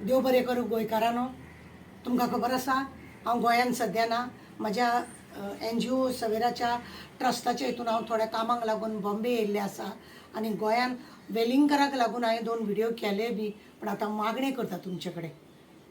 देव बरें करूं गोंयकारांनो. तुमकां खबर आसा हांव गोंयांत सध्या ना, म्हज्या NGO सवेराच्या ट्रस्टाच्या हितून हांव थोड्या कामाक लागून बॉम्बे येयल्लें आसा आनी गोंयांत वेलिंगकराक लागून हांवें 2 व्हिडिओ केले बी. पण आतां मागणें करता तुमचे कडेन.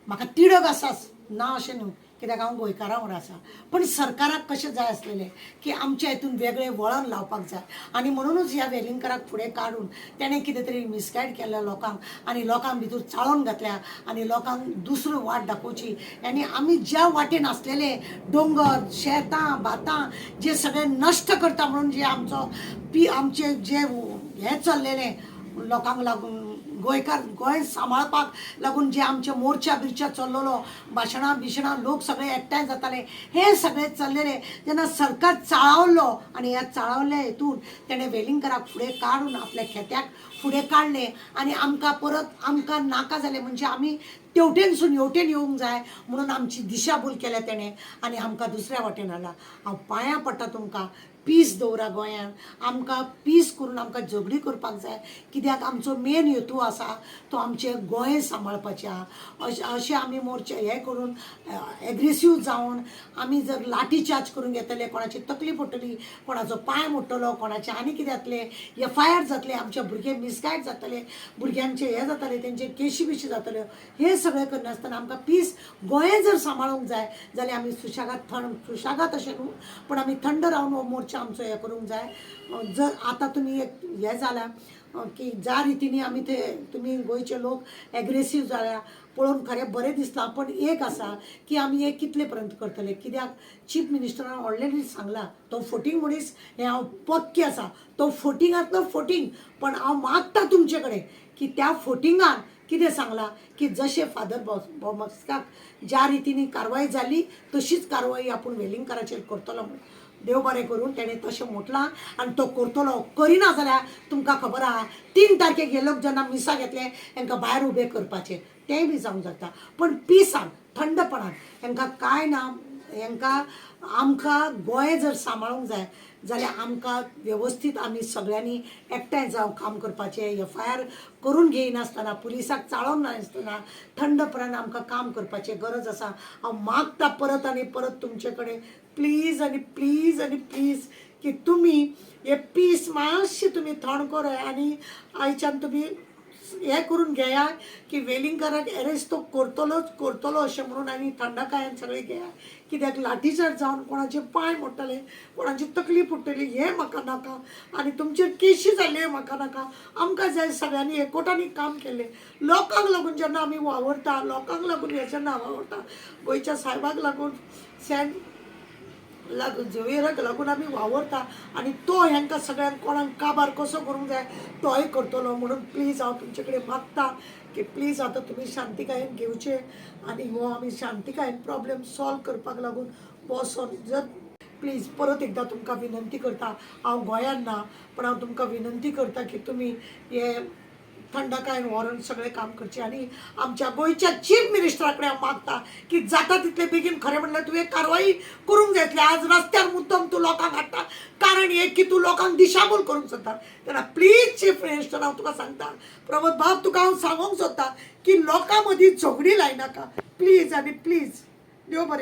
म्हाका तिडक आसाच ना अशें न्हू, कित्याक हांव गोंयकारां वांगडा आसा, पण सरकाराक कशें जाय आसलेलें की आमच्या हितून वेगळें वळण लावपाक जाय आनी म्हणूनच ह्या वेलिंगकराक फुडें काडून तेणें कितें तरी मिसगायड केल्या लोकांक आनी लोकांक भितर चाळोवन घातल्या आनी लोकांक दुसरो वाट दाखोवची. आनी आमी ज्या वाटेन आसलेले दोंगर शेतां भातां जे सगळे नश्ट करता म्हणून जे आमचे जे हें चल्लेलें लोकांक लागून गोंय सांबाळपाक लागून जे आमचे मोर्चा बिर्चा चल्लोलो, भाशणां बिशणां लोक सगळे एकठांय जाताले, हे सगळे चल्लेले जेन्ना सरकार चाळावलो आनी ह्या चाळावल्या हितून तेणें वेलिंगकराक फुडें काडून आपल्या खेत्याक फुडें काडलें आनी आमकां नाका जालें. म्हणजे आमी तेवटेनसून हेवटेन येवंक जाय म्हणून आमची दिशाभूल केल्या तेणें आनी आमकां दुसऱ्या वाटेन हाडला. हांव पांयां पडटा तुमकां, पीस दवरा गोंयांत. आमकां पीस करून आमकां झगडी करपाक जाय, कित्याक आमचो मेन हेतू आसा तो आमचें गोंय सांबाळपाचें आहा. अशें आमी मोर्चे हें करून एग्रेसीव जावन आमी जर लाठी चार्ज करून घेतले, कोणाची तकली पडटली, कोणाचो पांय मोडटलो, कोणाचें आनी कितें जातलें, FIR जातले, आमचे भुरगे मिसगायड जातले, भुरग्यांचे हें जातले, तेंचे केशी बिशी जातल्यो. हे सगळें करनासतना आमकां पीस गोंय जर सांबाळूंक जाय जाल्यार आमी सुशागाद अशें न्हू, पण आमी थंड रावन हो मोर्चा आमचो हें करूंक जाय. जर आतां तुमी एक हें जालां की ज्या रितीनी आमी ते तुमी गोंयचे लोक एग्रेसीव जाल्या पळोवन खरें बरें दिसता. पण एक आसा की आमी हे कितले पर्यंत करतले, कित्याक चीफ मिनिस्टरान ऑलरेडी सांगला तो फटींग मनीस, हें हांव पक्की आसा, तो फटिंगांतलो फटींग. पण हांव मागता तुमचे कडेन की त्या फटिंगान कितें सांगलां की जशें फादर बॉमस्काक ज्या रितीनी कारवाय जाली तशीच कारवाई आपूण वेलिंगकराचेर करतलो म्हणून. देव बरें करून तेणें तशें म्हटलां आनी तो करतलो. करिना जाल्यार तुमकां खबर आहा 3 तारखेक हे लोक जेन्ना मिसा घेतले हांकां भायर उबें करपाचें, तेंय बी जावंक जाता. पण पिसान थंडपणान हांकां कांय ना. हांकां आमकां गोंय जर सांबाळूंक जाय जाल्यार आमकां वेवस्थीत आमी सगळ्यांनी एकठांय जावन काम करपाचें. FIR करून घेयनासतना, पुलिसाक चाळोवन नासतना थंडपणान आमकां काम करपाची गरज आसा. हांव मागता परत आनी परत तुमचे कडेन, प्लीज आनी प्लीज आनी प्लीज की तुमी हे पीस मातशी तुमी थंड कराय आनी आयच्यान तुमी हें करून घेया की वेलिंगकराक एरेस्ट तो करतलो अशें म्हणून आनी थंडकायेन सगळें घेया. कित्याक लाठीचार्ज जावन कोणाचे पांय मोडटले, कोणाची तकली फुट्टली, हें म्हाका नाका आनी तुमचेर केशी जाल्ले म्हाका नाका. आमकां जाय सगळ्यांनी एकवटांनी काम केलें. लोकांक लागून जेन्ना आमी वावरता, लोकांक लागून हे जेन्ना वावरता, गोंयच्या साहेबाक लागून झवेराक लागून आमी वावरता आनी तो हांकां सगळ्यांक कोणाक काबार कसो करूंक जाय तोय करतलो. म्हणून प्लीज हांव तुमचे कडेन मागता की प्लीज आतां तुमी शांतीकायेन घेवचे आनी हो आमी शांतीकायेन प्रॉब्लेम सॉल्व करपाक लागून बसोन जर प्लीज परत एकदां तुमकां विनंती करता. हांव गोंयांत ना, पण हांव तुमकां विनंती करता की तुमी हे थंडकायेन व्हरून सगळें काम करचें. आनी आमच्या गोंयच्या चीफ मिनिस्टरा कडेन हांव मागता की जाता तितले बेगीन खरें म्हणल्यार तुवें कारवाई करूंक जाय. आज रस्त्यार मुद्दम तूं लोकांक हाडटा कारण एक की तूं लोकांक दिशाभूल करूंक सोदता. तेन्ना प्लीज चीफ मिनिस्टर हांव तुका सांगता, प्रमोद बाब तुका हांव सांगूंक सोदता की लोकां मदीं झगडी लायनाका प्लीज आनी प्लीज. देव बरें.